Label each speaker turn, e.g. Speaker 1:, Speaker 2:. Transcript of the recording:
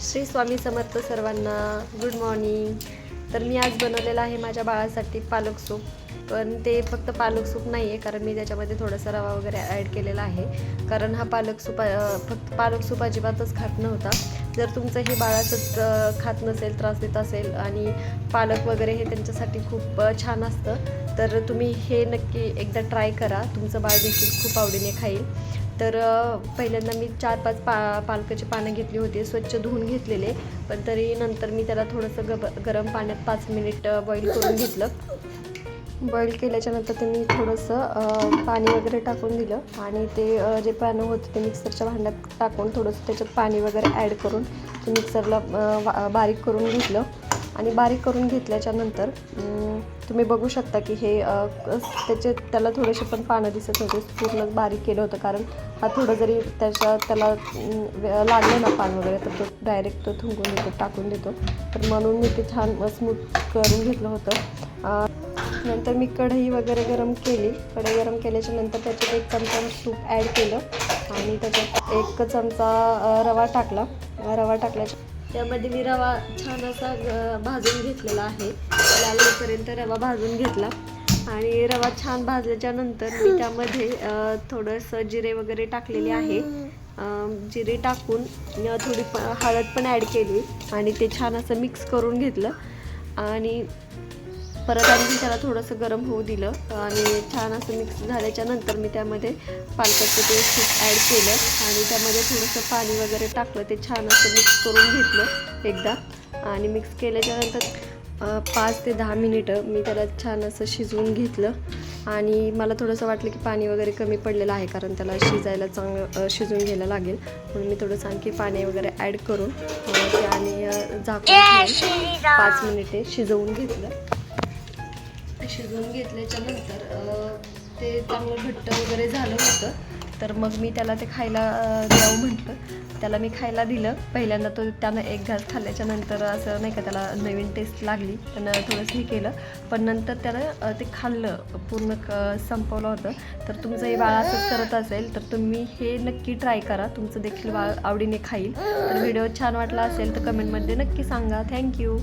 Speaker 1: श्री स्वामी समर्थ सर्वांना. Good morning. तर मी आज बनवलेलं आहे माझ्या बाळासाठी पालक सूप. पण ते फक्त पालक सूप नाही आहे, कारण मी त्याच्यामध्ये थोडासा रवा वगैरे ॲड केलेला आहे. कारण हा पालक सूप फक्त पालक सूप अजिबातच खात नव्हता. जर तुमचं हे बाळाचंच खात नसेल, त्रास देत असेल आणि पालक वगैरे हे त्यांच्यासाठी खूप छान असतं, तर तुम्ही हे नक्की एकदा ट्राय करा. तुमचं बाळ देखील खूप आवडीने खाईल. तर पहिल्यांदा मी 4-5 पालकाची पानं घेतली होती, स्वच्छ धुवून घेतलेले. पण तरी नंतर मी त्याला थोडंसं गरम पाण्यात 5 मिनिट बॉईल करून घेतलं. बॉईल केल्याच्यानंतर ते मी थोडंसं पाणी वगैरे टाकून दिलं आणि ते जे पानं होते ते मिक्सरच्या भांड्यात टाकून थोडंसं त्याच्यात पाणी वगैरे ॲड करून ते मिक्सरला बारीक करून घेतलं. आणि बारीक करून घेतल्याच्यानंतर तुम्ही बघू शकता की हे त्याला थोडेसे पण पानं दिसत होते. पूर्णच बारीक केलं होतं, कारण हा थोडं जरी त्याला लागलं ना पान वगैरे तर तो डायरेक्ट तो थुंकून देतो, टाकून देतो. तर म्हणून मी ते छान स्मूथ करून घेतलं होतं. नंतर मी कढई वगैरे गरम केली. कढई गरम केल्याच्यानंतर त्याच्यात 1 चमचा तूप ॲड केलं आणि त्याच्यात 1 चमचा रवा टाकला. रवा टाकल्याच्या त्यामध्ये मी रवा छान असा भाजून घेतलेला आहे. लाल होईपर्यंत रवा भाजून घेतला आणि रवा छान भाजल्याच्यानंतर मी त्यामध्ये थोडंसं जिरे वगैरे टाकलेले आहे. जिरे टाकून थोडी हळद पण ॲड केली आणि ते छान असं मिक्स करून घेतलं आणि परत आणखी त्याला थोडंसं गरम होऊ दिलं आणि छान असं मिक्स झाल्याच्यानंतर मी त्यामध्ये पालकाचं ते सूप ॲड केलं आणि त्यामध्ये थोडंसं पाणी वगैरे टाकलं. ते छान असं मिक्स करून घेतलं एकदा आणि मिक्स केल्याच्यानंतर 5 ते 10 मिनिटं मी त्याला छान असं शिजवून घेतलं. आणि मला थोडंसं वाटलं की पाणी वगैरे कमी पडलेलं आहे, कारण त्याला शिजायला चांगलं शिजवून घ्यायला लागेल. म्हणून मी थोडंसं आणखी पाणी वगैरे ॲड करून ते आणि झाकून 5 मिनिटे शिजवून घेतलं. शिजवून घेतल्याच्या नंतर ते चांगलं घट्ट वगैरे झालं होतं. तर मग मी त्याला ते खायला द्यावं म्हटलं. त्याला मी खायला दिलं. पहिल्यांदा त्यानं 1 घास खाल्ल्याच्या नंतर असं नाही का त्याला नवीन टेस्ट लागली, पण थोडंसं हे केलं. पण नंतर त्यानं ते खाल्लं, पूर्ण संपवलं होतं. तर तुमचं हे बाळ असंच करत असेल तर तुम्ही हे नक्की ट्राय करा. तुमचं देखील बाळ आवडीने खाईल. तर व्हिडिओ छान वाटला असेल तर कमेंटमध्ये नक्की सांगा. थँक्यू.